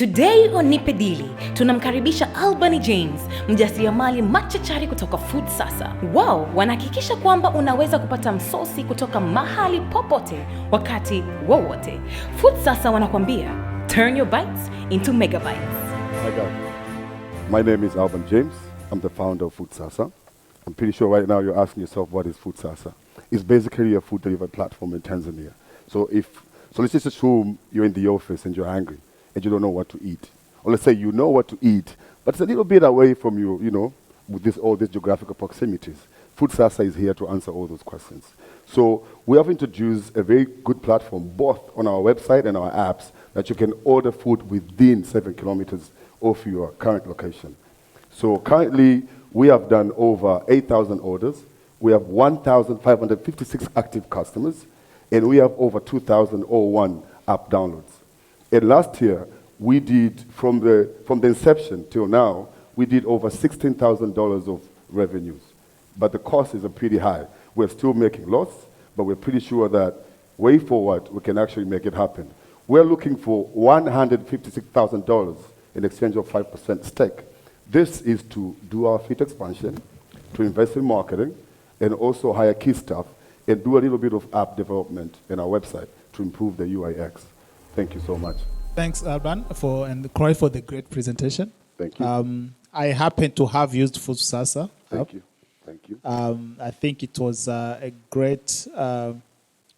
Today on Nipe Dili, tunamkaribisha Albany James, mjasiriamali machachari kutoka Food Sasa. Wao wanahakikisha kwamba unaweza kupata msosi kutoka mahali popote, wakati wowote. Food Sasa wanakuambia, turn your bites into megabytes. Hi guys, my name is Albany James. I'm the founder of Food Sasa. I'm pretty sure right now you're asking yourself, what is Food Sasa? It's basically a food delivery platform in Tanzania. So let's just assume you're in the office and you're angry and you don't know what to eat. Or let's say you know what to eat, but it's a little bit away from you, with all these geographical proximities. Food Sasa is here to answer all those questions. So we have introduced a very good platform, both on our website and our apps, that you can order food within 7 kilometers of your current location. So currently, we have done over 8,000 orders. We have 1,556 active customers, and we have over 2,001 app downloads. And last year, we did, from the inception till now, we did over $16,000 of revenues. But the costs is pretty high. We're still making loss, but we're pretty sure that way forward, we can actually make it happen. We're looking for $156,000 in exchange of 5% stake. This is to do our fleet expansion, to invest in marketing, and also hire key staff, and do a little bit of app development in our website to improve the UIX. Thank you so much. Thanks, Alban, and Croy for the great presentation. Thank you. I happen to have used Food Sasa. Thank you. Thank you. I think it was a great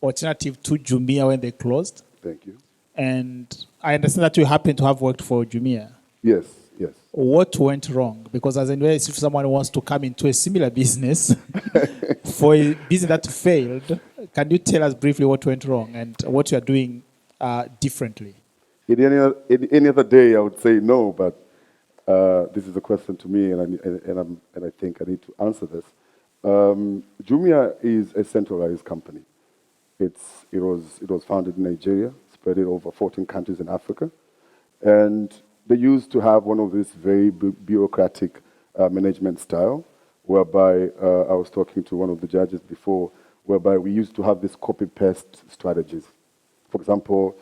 alternative to Jumia when they closed. Thank you. And I understand that you happen to have worked for Jumia. Yes, yes. What went wrong? Because as in, if someone wants to come into a similar business, for a business that failed, can you tell us briefly what went wrong and what you are doing differently? In any other day, I would say no, but this is a question to me, and I think I need to answer this. Jumia is a centralized company. It was founded in Nigeria, spread it over 14 countries in Africa, and they used to have one of these very bureaucratic management style, whereby I was talking to one of the judges before, whereby we used to have these copy-paste strategies. For example,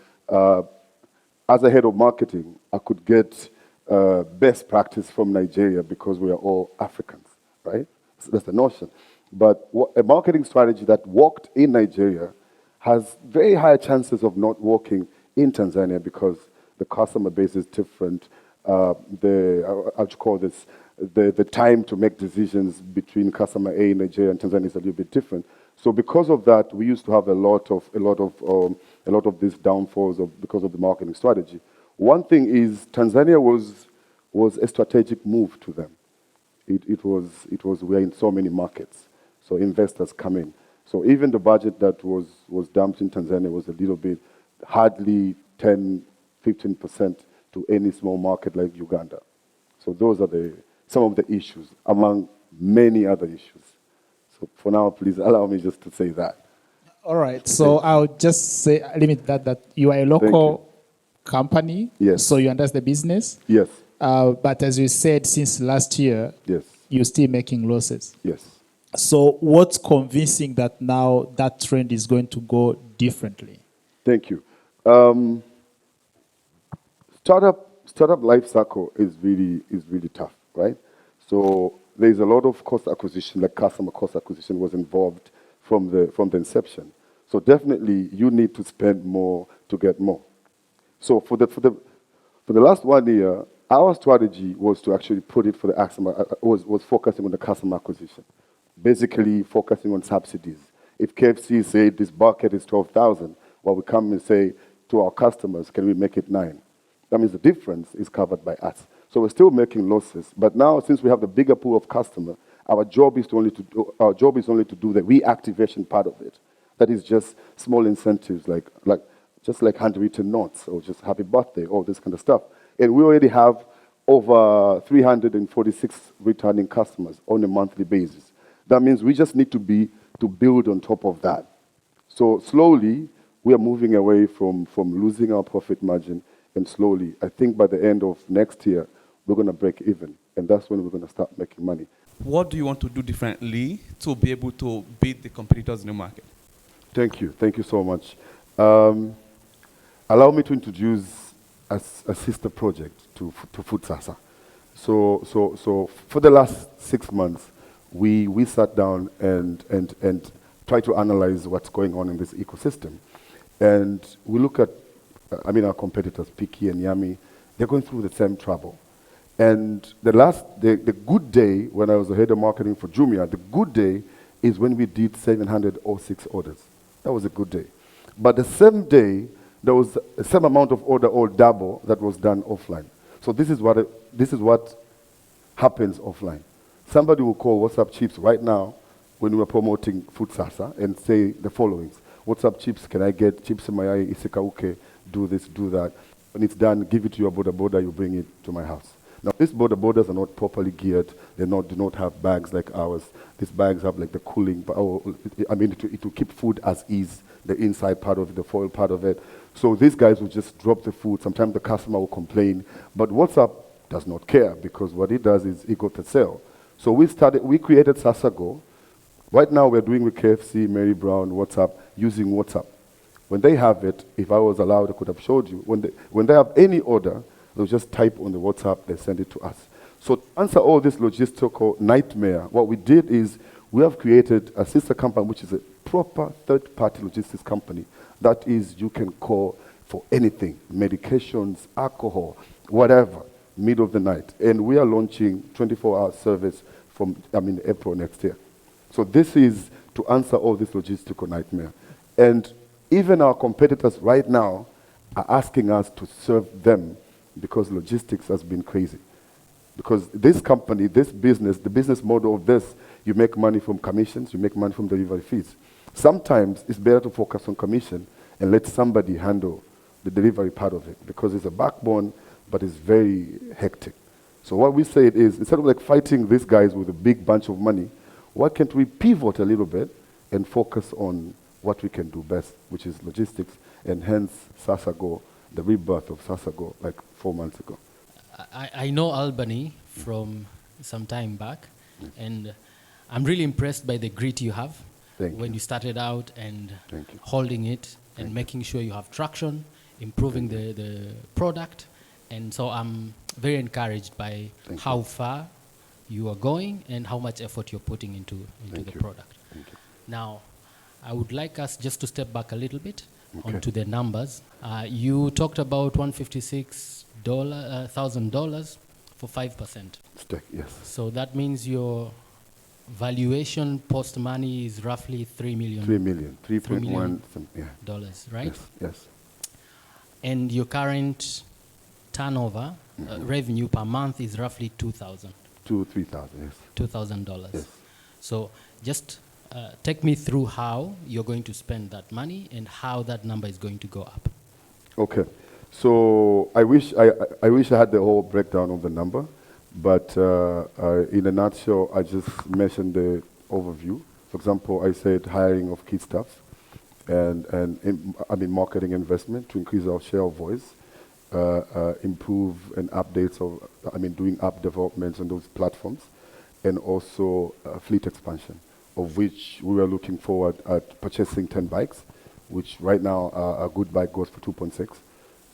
as a head of marketing, I could get best practice from Nigeria because we are all Africans, right? So that's the notion. But a marketing strategy that worked in Nigeria has very high chances of not working in Tanzania because the customer base is different. The time to make decisions between customer A in Nigeria and Tanzania is a little bit different. So because of that, we used to have a lot of these downfalls because of the marketing strategy. One thing is Tanzania was a strategic move to them. It was we're in so many markets, so investors come in. So even the budget that was dumped in Tanzania was a little bit, hardly 10-15% to any small market like Uganda. So those are some of the issues, among many other issues. So for now, please allow me just to say that. All right. So I'll just limit that you are a local company. Yes. So you understand the business. Yes. But as you said, since last year, yes, you're still making losses. Yes. So what's convincing that now that trend is going to go differently? Thank you. Startup life cycle is really tough, right? So there's a lot of cost acquisition, like customer cost acquisition was involved from the inception. So definitely you need to spend more to get more. So for the last 1 year, our strategy was to actually put it for the customer, was focusing on the customer acquisition, basically focusing on subsidies. If KFC said this bucket is 12,000, well, we come and say to our customers, can we make it 9? That means the difference is covered by us. So we're still making losses, but now since we have the bigger pool of customer, our job is only to do the reactivation part of it. That is just small incentives, like handwritten notes or just happy birthday, all this kind of stuff. And we already have over 346 returning customers on a monthly basis. That means we just need to build on top of that. So slowly, we are moving away from losing our profit margin, and slowly, I think by the end of next year, we're going to break even, and that's when we're going to start making money. What do you want to do differently to be able to beat the competitors in the market? Thank you so much. Allow me to introduce a sister project to Food Sasa. So for the last 6 months, we sat down and tried to analyze what's going on in this ecosystem. And we look at, our competitors, Piki and Yami, they're going through the same trouble. And the good day, when I was the head of marketing for Jumia, the good day is when we did 706 orders. That was a good day. But the same day, there was the same amount of order or double that was done offline. So this is what happens offline. Somebody will call What's Up Chips right now when we are promoting Food Sasa and say the following. What's up chips? Can I get chips in my eye, isekauke, do this, do that. When it's done, give it to your boda, you bring it to my house. Now, these bodas are not properly geared. They do not have bags like ours. These bags have like the cooling, it will keep food as is, the inside part of it, the foil part of it. So these guys will just drop the food. Sometimes the customer will complain, but WhatsApp does not care because what it does is it got to sell. So we created Sasa Go. Right now we're doing with KFC, Mary Brown, WhatsApp, using WhatsApp. When they have it, if I was allowed, I could have showed you. When they have any order, they'll just type on the WhatsApp, they send it to us. So to answer all this logistical nightmare, what we did is we have created a sister company, which is a proper third-party logistics company. That is, you can call for anything, medications, alcohol, whatever, middle of the night. And we are launching 24-hour service from April next year. So this is to answer all this logistical nightmare. And even our competitors right now are asking us to serve them because logistics has been crazy. Because this company, this business, the business model of this, you make money from commissions, you make money from delivery fees. Sometimes it's better to focus on commission and let somebody handle the delivery part of it because it's a backbone, but it's very hectic. So what we say is, instead of like fighting these guys with a big bunch of money, why can't we pivot a little bit and focus on what we can do best, which is logistics, and hence Sasa Go, the rebirth of Sasa Go, like 4 months ago. I know Albany from some time back, and I'm really impressed by the grit you have when you started out and holding it and making sure you have traction, improving the product. And so I'm very encouraged by how far you are going and how much effort you're putting into the product. Now, I would like us just to step back a little bit onto the numbers. You talked about $156,000 for 5%. Yes. So that means your valuation post money is roughly $3 million. $3.1 million, dollars, right? Yes. And your current turnover revenue per month is roughly $2,000. $3,000, yes. $2,000. Yes. So just take me through how you're going to spend that money and how that number is going to go up. Okay. So I wish I had the whole breakdown of the number, but in a nutshell, I just mentioned the overview. For example, I said hiring of key staff and marketing investment to increase our share of voice, improve and updates of, doing app developments on those platforms, and also fleet expansion, of which we are looking forward at purchasing 10 bikes, which right now a good bike goes for 2.6.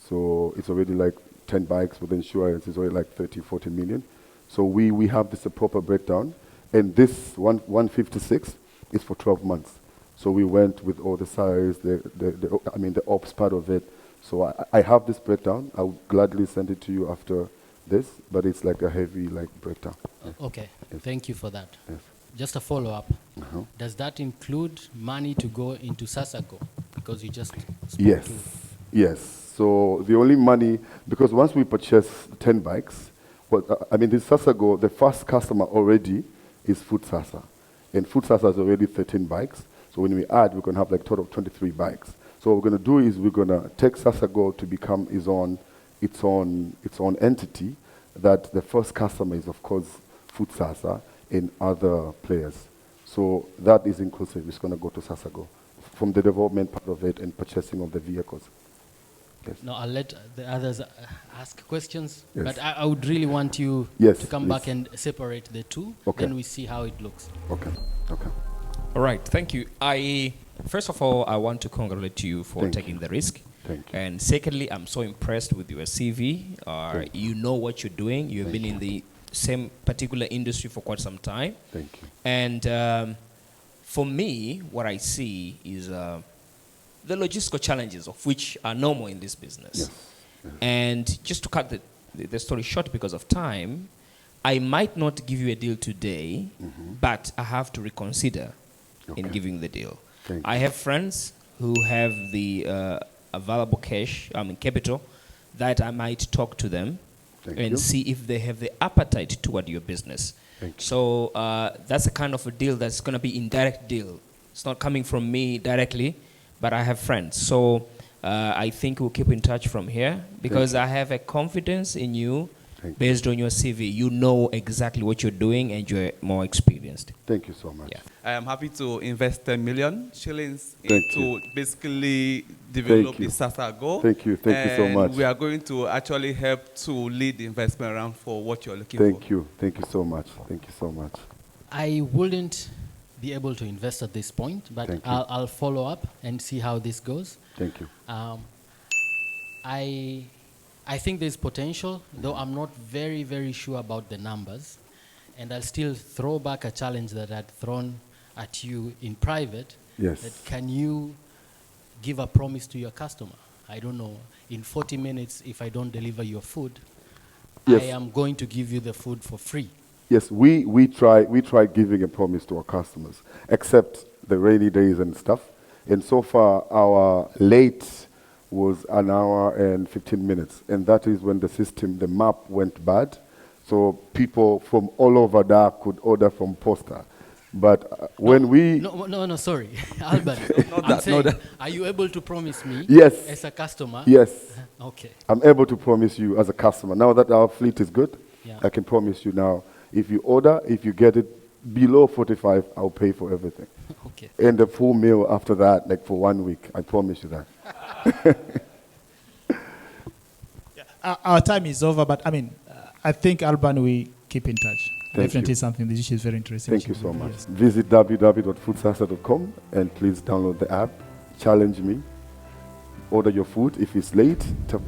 So it's already like 10 bikes with insurance is already like 30, 40 million. So we have this a proper breakdown, and this 156 is for 12 months. So we went with all the salaries, the ops part of it. So I have this breakdown. I would gladly send it to you after this, but it's like a heavy breakdown. Okay, thank you for that. Yes. Just a follow-up. Does that include money to go into Sasa Go? Because you just spoke to... Yes. So the only money, because once we purchase 10 bikes, this Sasa Go, the first customer already is Food Sasa. And Food Sasa is already 13 bikes. So when we add, we're going to have like total of 23 bikes. So what we're going to do is we're going to take Sasa Go to become its own entity, that the first customer is, of course, Food Sasa and other players. So that is inclusive. It's going to go to Sasa Go from the development part of it and purchasing of the vehicles. Yes. No, I'll let the others ask questions, Yes. but I would really want you Yes, to come please. back and separate the two, then we see how it looks. Okay. All right, thank you. First of all, I want to congratulate you for taking the risk. Thank you. And secondly, I'm so impressed with your CV. You know what you're doing. You've been in the same particular industry for quite some time. Thank you. And for me, what I see is the logistical challenges of which are normal in this business. Yes. Yes. And just to cut the story short because of time, I might not give you a deal today, but I have to reconsider in giving the deal. I have friends who have the available cash, capital, that I might talk to them and see if they have the appetite toward your business. So that's a kind of a deal that's going to be indirect deal. It's not coming from me directly, but I have friends. So I think we'll keep in touch from here because I have a confidence in you based on your CV. You know exactly what you're doing and you're more experienced. Thank you so much. Yeah. I am happy to invest 10 million shillings into basically develop the Sasa Go. Thank you so much. We are going to actually help to lead the investment round for what you're looking for. Thank you so much. Thank you so much. I wouldn't be able to invest at this point, but I'll follow up and see how this goes. Thank you. I think there's potential, though I'm not very, very sure about the numbers. And I'll still throw back a challenge that I'd thrown at you in private. Yes. That can you give a promise to your customer? I don't know, in 40 minutes, if I don't deliver your food, I am going to give you the food for free. Yes, we try giving a promise to our customers, except the rainy days and stuff. And so far, our late was an hour and 15 minutes. And that is when the map went bad. So people from all over there could order from Posta. But when we... No, sorry. Albany, are you able to promise me as a customer? Yes. Okay. I'm able to promise you as a customer. Now that our fleet is good, I can promise you now, if you order, if you get it below 45, I'll pay for everything. Okay. And the full meal after that, like for 1 week. I promise you that. Our time is over, but I think Albany, we keep in touch. Definitely something. This is very interesting. Thank you so much. Visit www.foodsasa.com and please download the app. Challenge me. Order your food. If it's late,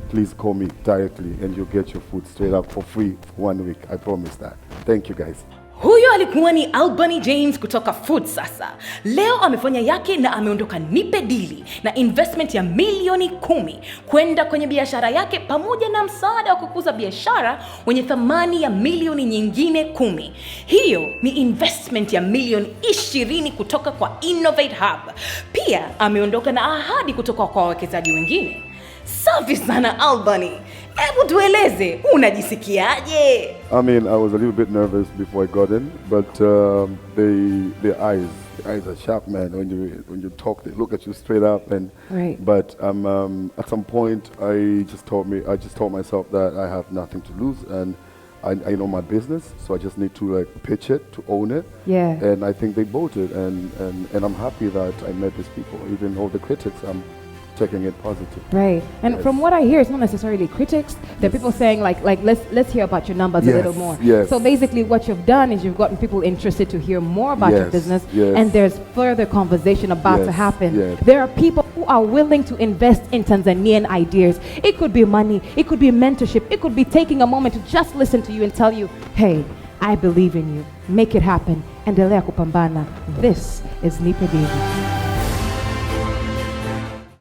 please call me directly and you'll get your food straight up for free for 1 week. I promise that. Thank you, guys. Huyo alikuwa ni Albany James kutoka Food Sasa. Leo amefanya yake na ameondoka Nipe Dili na investment ya milioni 10 kwenda kwenye biashara yake pamoja na msaada wa kukuza biashara wenye thamani ya milioni nyingine 10. Hiyo ni investment ya milioni 20 kutoka kwa Innovate Hub. Pia ameondoka na ahadi kutoka kwa wawekezaji wengine. Safi sana Albany. Hebu tueleze, unajisikiaje? I mean, I was a little bit nervous before I got in, but the eyes are sharp, man. When you talk, they look at you straight up. And but at some point, I just told myself that I have nothing to lose, and I know my business, so I just need to pitch it, to own it. Yeah. And I think they bought it, and I'm happy that I met these people, even all the critics. I'm taking it positive. Right. And from what I hear, it's not necessarily critics. There are people saying like let's hear about your numbers a little more. Yes. So basically what you've done is you've gotten people interested to hear more about your business, and there's further conversation about to happen. There are people who are willing to invest in Tanzanian ideas. It could be money, it could be mentorship, it could be taking a moment to just listen to you and tell you, hey, I believe in you. Make it happen. Endelea kupambana. This is Nipe Dili.